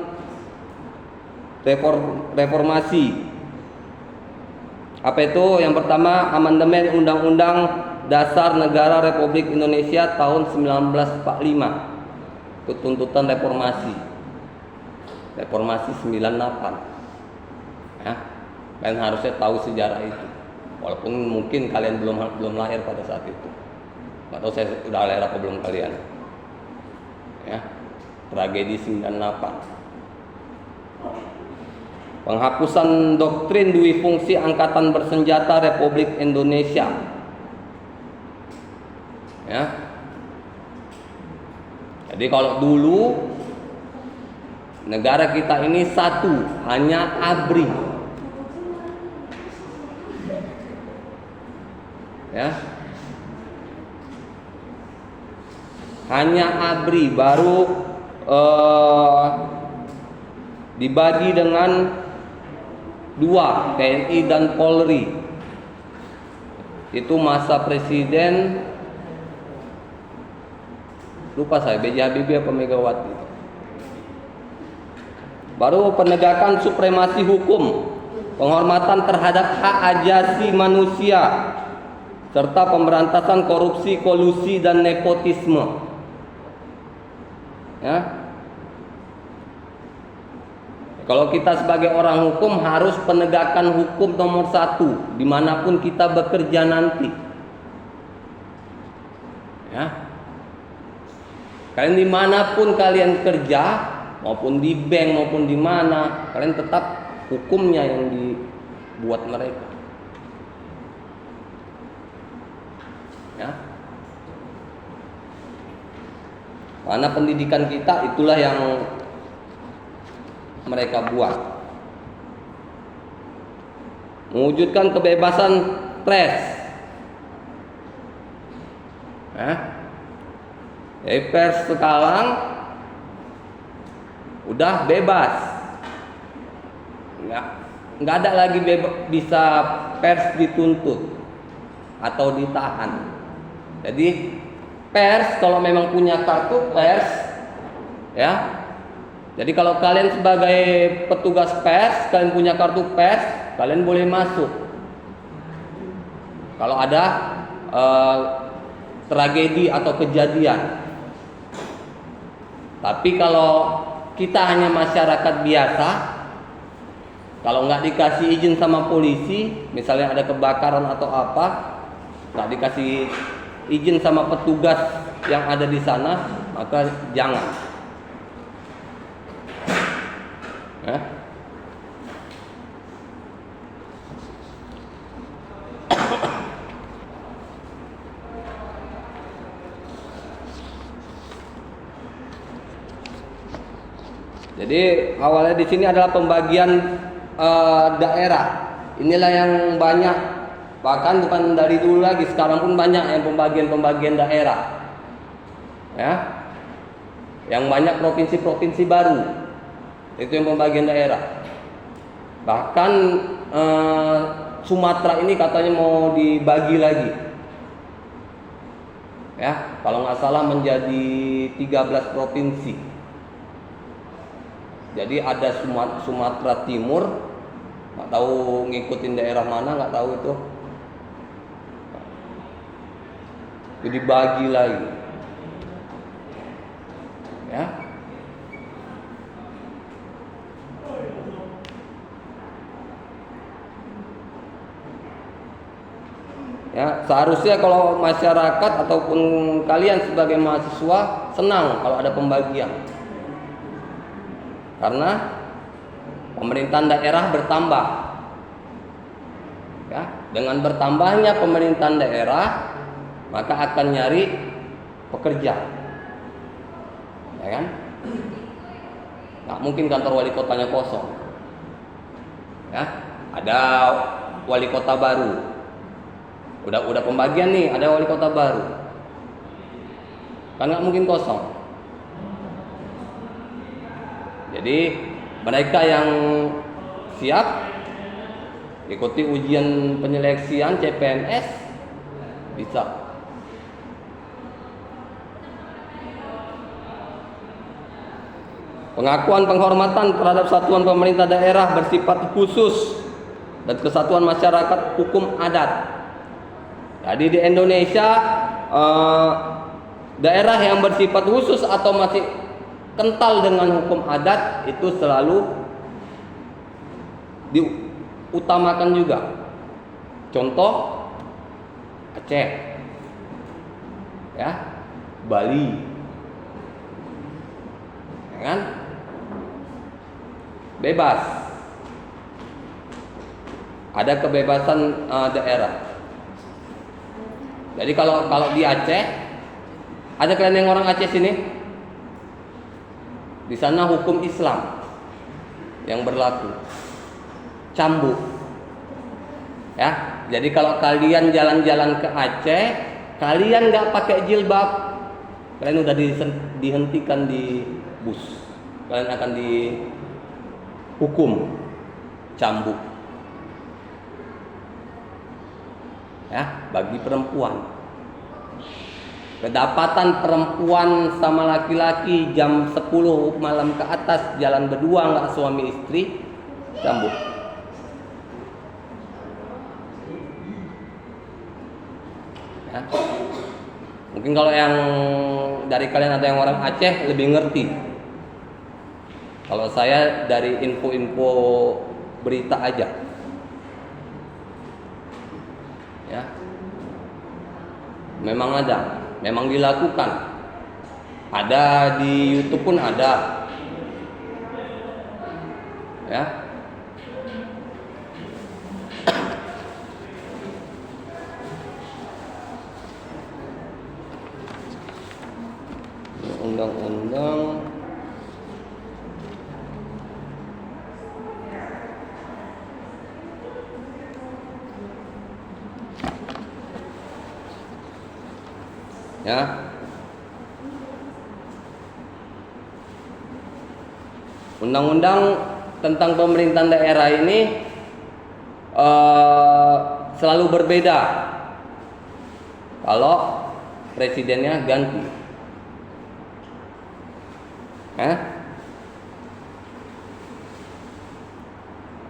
reformasi. Apa itu? Yang pertama, amandemen Undang-Undang Dasar Negara Republik Indonesia tahun 1945. Itu tuntutan reformasi. Reformasi 98. Ya, kalian harusnya tahu sejarah itu, walaupun mungkin kalian belum lahir pada saat itu. Nggak tahu saya udah lahir apa belum kalian. Ya, tragedi 98. Penghapusan doktrin dui fungsi Angkatan Bersenjata Republik Indonesia. Ya. Jadi kalau dulu negara kita ini satu, hanya ABRI. Ya, hanya ABRI, baru dibagi dengan dua, TNI dan Polri. Itu masa presiden, lupa saya, B.J. Habibie apa Megawati. Baru penegakan supremasi hukum, penghormatan terhadap hak ajasi manusia, serta pemberantasan korupsi, kolusi, dan nepotisme. Ya. Kalau kita sebagai orang hukum harus penegakan hukum nomor 1 dimanapun kita bekerja nanti. Ya. Kalian dimanapun kalian kerja, maupun di bank maupun di mana, kalian tetap hukumnya yang dibuat mereka. Ya. Karena pendidikan kita itulah yang mereka buat. Mewujudkan kebebasan pers. Jadi pers sekarang udah bebas. Nggak ada lagi bisa pers dituntut atau ditahan. Jadi pers kalau memang punya kartu pers, ya. Jadi kalau kalian sebagai petugas pers, kalian punya kartu pers, kalian boleh masuk. Kalau ada tragedi atau kejadian. Tapi kalau kita hanya masyarakat biasa, kalau nggak dikasih izin sama polisi, misalnya ada kebakaran atau apa, nggak dikasih izin sama petugas yang ada di sana, maka jangan. Ya. Jadi awalnya di sini adalah pembagian daerah. Inilah yang banyak, bahkan bukan dari dulu lagi, sekarang pun banyak yang pembagian daerah. Ya, yang banyak provinsi-provinsi baru itu yang pembagian daerah. Bahkan Sumatera ini katanya mau dibagi lagi. Ya, kalau nggak salah menjadi 13 provinsi. Jadi ada Sumatera Timur, nggak tahu ngikutin daerah mana, nggak tahu itu. Itu dibagi lagi. Ya. Ya, seharusnya kalau masyarakat ataupun kalian sebagai mahasiswa senang kalau ada pembagian. Karena pemerintahan daerah bertambah. Ya, dengan bertambahnya pemerintahan daerah, maka akan nyari pekerja. Ya kan? Nggak mungkin kantor wali kotanya kosong. Ya, ada wali kota baru. Udah pembagian nih, ada wali kota baru. Kan nggak mungkin kosong. Jadi mereka yang siap ikuti ujian penyeleksian CPNS bisa. Pengakuan penghormatan terhadap satuan pemerintah daerah bersifat khusus dan kesatuan masyarakat hukum adat. Jadi di Indonesia daerah yang bersifat khusus atau masih kental dengan hukum adat itu selalu diutamakan juga. Contoh Aceh, ya, Bali, ya kan? Bebas, ada kebebasan daerah. Jadi kalau di Aceh, ada kalian yang orang Aceh sini? Di sana hukum Islam yang berlaku, cambuk. Ya, jadi kalau kalian jalan-jalan ke Aceh, kalian nggak pakai jilbab, kalian udah dihentikan di bus, kalian akan dihukum cambuk. Ya, bagi perempuan. Kedapatan perempuan sama laki-laki jam 10 malam ke atas jalan berdua nggak suami istri, cambuk. Ya. Mungkin kalau yang dari kalian ada yang orang Aceh lebih ngerti. Kalau saya dari info-info berita aja. Ya. Memang ada. Memang dilakukan. Ada di YouTube pun ada. Ya. Undang-undang ya, undang-undang tentang pemerintahan daerah ini selalu berbeda kalau presidennya ganti.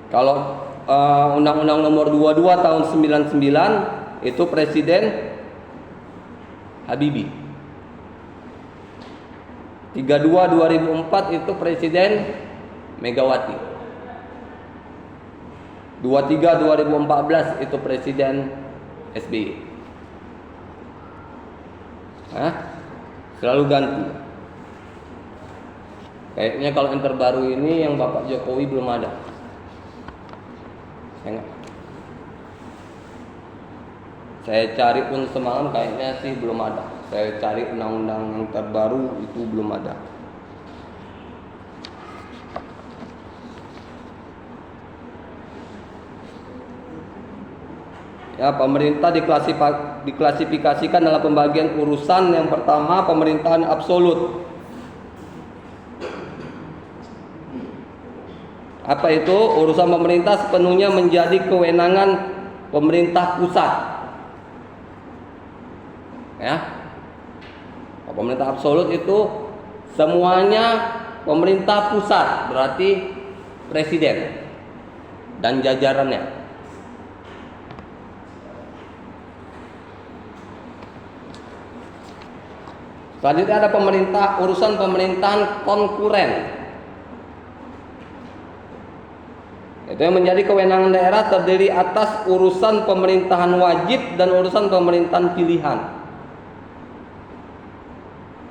Kalau Undang-Undang Nomor 22 Tahun 99 itu Presiden Habibie. 32 2004 itu Presiden Megawati. 23 2014 itu Presiden SBY. Selalu ganti. Kayaknya kalau yang terbaru ini yang Bapak Jokowi belum ada. Saya cari pun semalam kayaknya sih belum ada. Saya cari undang-undang yang terbaru itu belum ada. Ya, pemerintah diklasifikasikan dalam pembagian urusan. Yang pertama, pemerintahan absolut. Apa itu? Urusan pemerintah sepenuhnya menjadi kewenangan pemerintah pusat. Ya. Pemerintah absolut itu semuanya pemerintah pusat, berarti presiden dan jajarannya. Selanjutnya ada urusan pemerintahan konkuren. Itu yang menjadi kewenangan daerah terdiri atas urusan pemerintahan wajib dan urusan pemerintahan pilihan.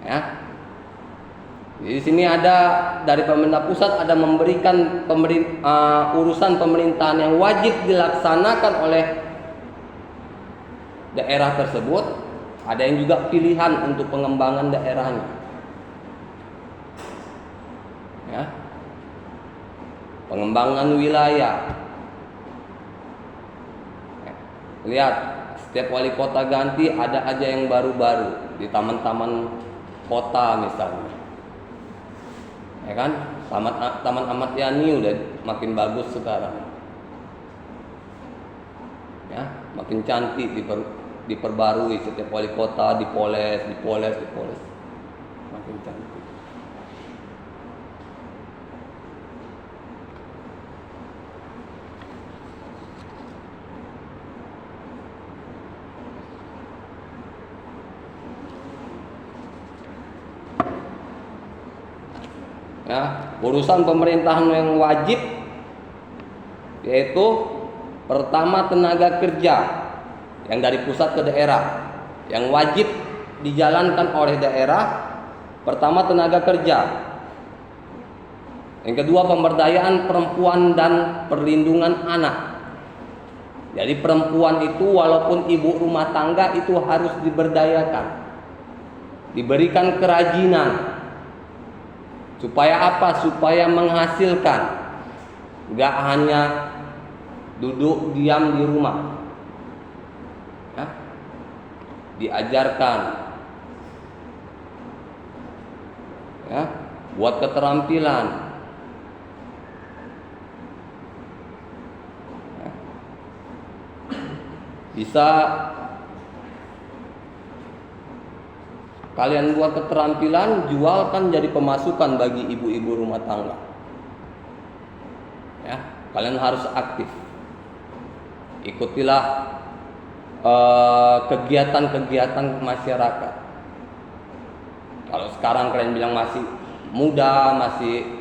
Ya. Di sini ada dari pemerintah pusat ada memberikan urusan pemerintahan yang wajib dilaksanakan oleh daerah tersebut. Ada yang juga pilihan untuk pengembangan daerahnya. Ya. Pengembangan wilayah. Lihat, setiap wali kota ganti ada aja yang baru-baru di taman-taman kota misalnya. Ya kan? Taman Ahmad Yani udah makin bagus sekarang. Ya, makin cantik diperbarui setiap wali kota, dipoles, makin cantik. Ya, urusan pemerintahan yang wajib yaitu pertama tenaga kerja yang dari pusat ke daerah, yang wajib dijalankan oleh daerah. Pertama tenaga kerja. Yang kedua pemberdayaan perempuan dan perlindungan anak. Jadi perempuan itu walaupun ibu rumah tangga itu harus diberdayakan, diberikan kerajinan. Supaya apa? Supaya menghasilkan, gak hanya duduk diam di rumah. Ya, diajarkan, ya, buat keterampilan, ya. Bisa kalian buat keterampilan, jualkan jadi pemasukan bagi ibu-ibu rumah tangga. Ya, kalian harus aktif. Ikutilah kegiatan-kegiatan masyarakat. Kalau sekarang kalian bilang masih muda, masih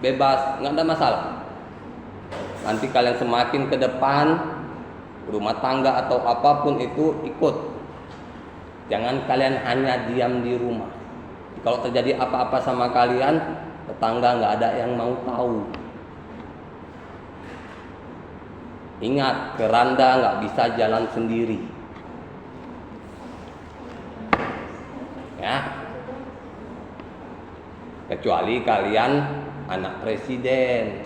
bebas, nggak ada masalah. Nanti kalian semakin ke depan, rumah tangga atau apapun itu ikut. Jangan kalian hanya diam di rumah. Kalau terjadi apa-apa sama kalian, tetangga nggak ada yang mau tahu. Ingat, keranda nggak bisa jalan sendiri. Ya. Kecuali kalian anak presiden.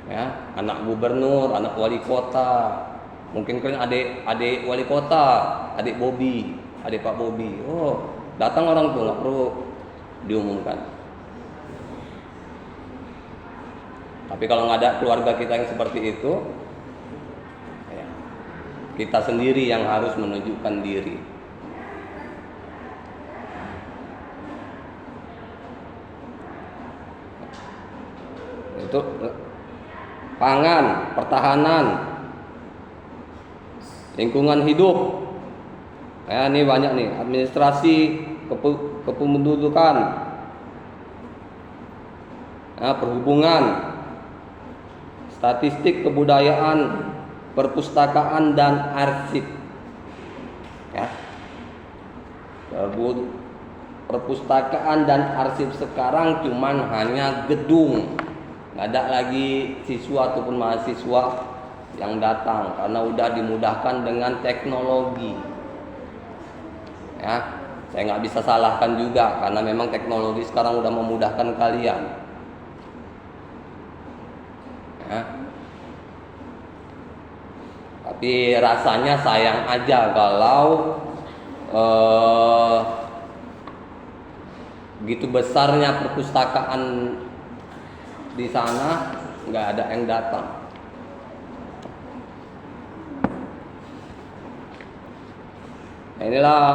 Ya, anak gubernur, anak wali kota. Mungkin kalian adik wali kota, adik Bobi, adik Pak Bobi. Oh, datang orang tua, nggak perlu diumumkan. Tapi kalau nggak ada keluarga kita yang seperti itu, ya, kita sendiri yang harus menunjukkan diri. Itu pangan, pertahanan, lingkungan hidup. Ya, ini banyak nih, administrasi, kependudukan, ya, perhubungan, statistik, kebudayaan, perpustakaan dan arsip. Ya. perpustakaan dan arsip sekarang cuman hanya gedung, nggak ada lagi siswa ataupun mahasiswa yang datang karena udah dimudahkan dengan teknologi. Ya, saya nggak bisa salahkan juga karena memang teknologi sekarang udah memudahkan kalian. Ya. Tapi rasanya sayang aja kalau begitu besarnya perpustakaan di sana nggak ada yang datang. Nah, inilah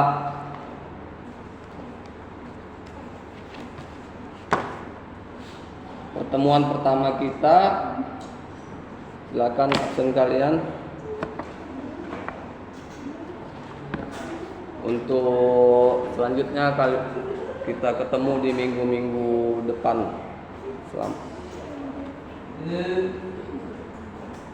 pertemuan pertama kita. Silakan absen kalian. Untuk selanjutnya kita ketemu di minggu-minggu depan. Selamat.